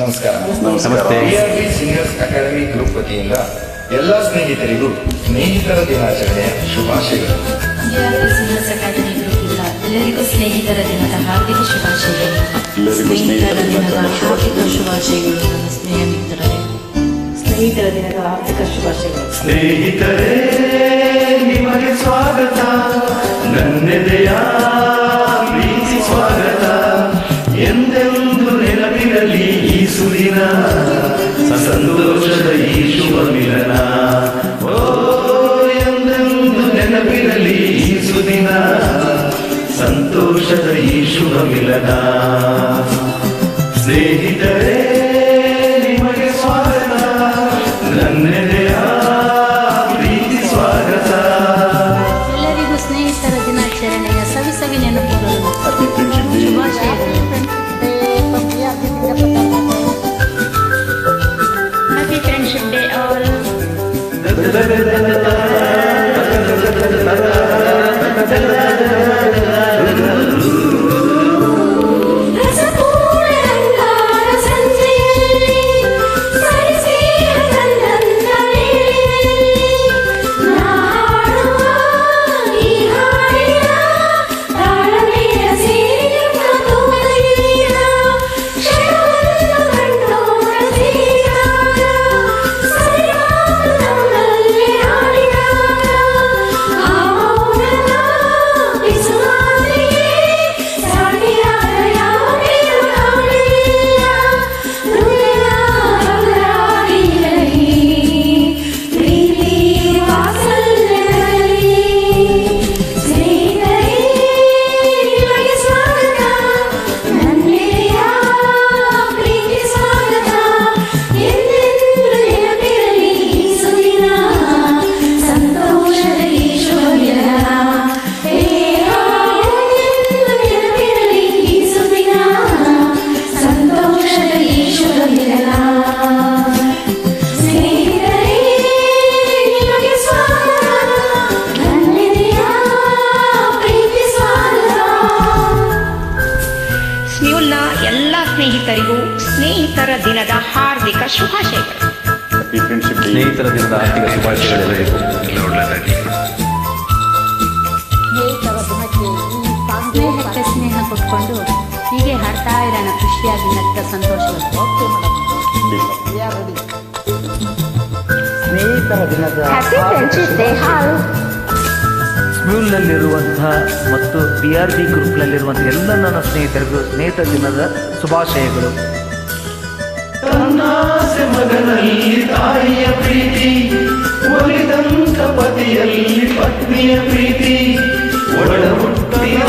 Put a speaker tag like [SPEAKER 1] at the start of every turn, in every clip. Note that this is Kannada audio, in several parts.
[SPEAKER 1] ನಮಸ್ಕಾರ.
[SPEAKER 2] ನಮಸ್ತೆ.
[SPEAKER 1] PRB ಸೀನಿಯರ್ಸ್ ಅಕಾಡೆಮಿ ಗ್ರೂಪ್ ವತಿಯಿಂದ ಎಲ್ಲ ಸ್ನೇಹಿತರಿಗೂ ಸ್ನೇಹಿತರ ದಿನಾಚರಣೆಯ ಶುಭಾಶಯಗಳು.
[SPEAKER 3] PRB ಸೀನಿಯರ್ಸ್ ಅಕಾಡೆಮಿ ಗ್ರೂಪಿಂದ ಎಲ್ಲರಿಗೂ ಸ್ನೇಹಿತರ ದಿನದ ಹಾರ್ದಿಕ ಶುಭಾಶಯಗಳು. ಸ್ನೇಹಿತರ ದಿನದ ಹಾರ್ದಿಕ ಶುಭಾಶಯಗಳು. ನನ್ನ ಸ್ನೇಹ ಮಿತ್ರರೇ, ಸ್ನೇಹಿತರ ದಿನದ ಹಾರ್ದಿಕ ಶುಭಾಶಯಗಳು.
[SPEAKER 4] ಸ್ನೇಹಿತರೇ, ನಿಮಗೆ ಸ್ವಾಗತ, ನನ್ನೆದೆಯ ಪ್ರೀತಿ ಸ್ವಾಗತ. ಎಂದೆಂದು ನೆನಪಿರಲಿ ಈ ಸುದಿನ, ಸಂತೋಷದ ಈ ಶುಭ ಮಿಲನ. ಓ, ಎಂದೆಂದು ನೆನಪಿರಲಿ ಈ ಸುದಿನ, ಸಂತೋಷದ ಈ ಶುಭ ಮಿಲನ. ಸ್ನೇಹಿತರೇ, ನಿಮಗೆ ಸ್ವಾಗತ, ನನ್ನೆದೆಯ ಪ್ರೀತಿ ಸ್ವಾಗತ.
[SPEAKER 3] ಎಲ್ಲರಿಗೂ ಸ್ನೇಹಿತರ ದಿನಾಚರಣೆಯ ಸವಿ ನೆನಪುಗಳು, ಶುಭಾಶಯಗಳು. Happy Friendship Day all. ಸ್ನೇಹಿತರಿಗೂ ಸ್ನೇಹಿತರ ದಿನದ ಹಾರ್ದಿಕ ಶುಭಾಶಯಗಳು.
[SPEAKER 2] ಸ್ನೇಹಿತರ ದಿನದ ಆರ್ಥಿಕ ಶುಭಾಶಯಗಳೆಲ್ಲರಿಗೂ.
[SPEAKER 3] ಸ್ನೇಹಕ್ಕೆ ಸ್ನೇಹ ಕೊಟ್ಕೊಂಡು ಹೀಗೆ ಹಾಡ್ತಾ ಇರೋಣ, ಖುಷಿಯಾಗಿ ನಗ್ತ ಸಂತೋಷಗಳು. ಹ್ಯಾಪಿ ಫ್ರೆಂಡ್ಶಿಪ್ ಡೇ ಹಾಲ್.
[SPEAKER 5] ಸ್ಕೂಲ್ನಲ್ಲಿರುವಂತಹ ಮತ್ತು PRB ಗ್ರೂಪ್ನಲ್ಲಿರುವಂಥ ಎಲ್ಲ ನನ್ನ ಸ್ನೇಹಿತರಿಗೂ ಸ್ನೇಹಿತರ ದಿನದ ಶುಭಾಶಯಗಳು.
[SPEAKER 4] ತನ್ನಾಸೆ ಮಗನಲ್ಲಿ ತಾಯಿಯ ಪ್ರೀತಿ, ಒಲಿದಂತ ಪತಿಯಲ್ಲಿ ಪತ್ನಿಯ ಪ್ರೀತಿ, ಒಡ ಹುಟ್ಟಿದ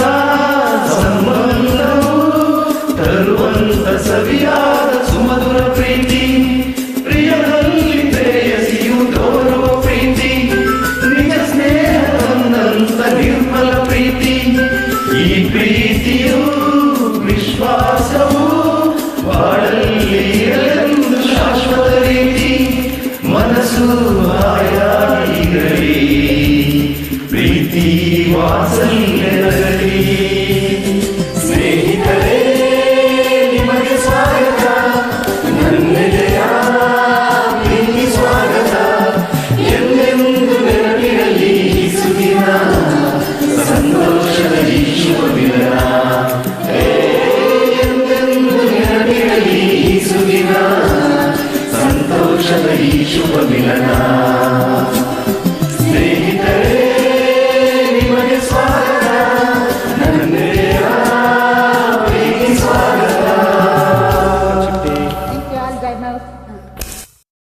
[SPEAKER 4] ಸಂಬಂಧವು ತರುವಂತ ಸವಿಯಾದ ಸುಮಧುರ ಪ್ರೀತಿ, ಪ್ರಿಯದಲ್ಲಿ ಪ್ರೇಯಸಿಯು ತೋರುವ ಪ್ರೀತಿ, ನಿಜ ಸ್ನೇಹ ತಂದಂತ ನಿರ್ಮಲ ಪ್ರೀತಿ. ಈ ಪ್ರೀತಿಯು ವಿಶ್ವಾಸವು ಬಾಳಲ್ಲಿ ಇರಲೆಂದು ಶಾಶ್ವತ ರೀತಿ, ಮನಸ್ಸು ಹಾಯಾಗಿರಲಿ, ಪ್ರೀತಿ ವಾತ್ಸಲ್ಯದಲ್ಲಿ. ಸ್ನೇಹಿತರೇ, ನಿಮಗೆ ಸ್ವಾಗತ, ನನ್ನೆದೆಯ ಪ್ರೀತಿ ಸ್ವಾಗತ. ಎಂದೆಂದು ನೆನಪಿರಲಿ ಈ ಸುದಿನ, ಸಂತೋಷದ ಈ ಶುಭ ಮಿಲನ. ಎಂದೆಂದು ನೆನಪಿರಲಿ ಈ ಸುದಿನ, ಸಂತೋಷದ ಈ ಶುಭ ಮಿಲನ.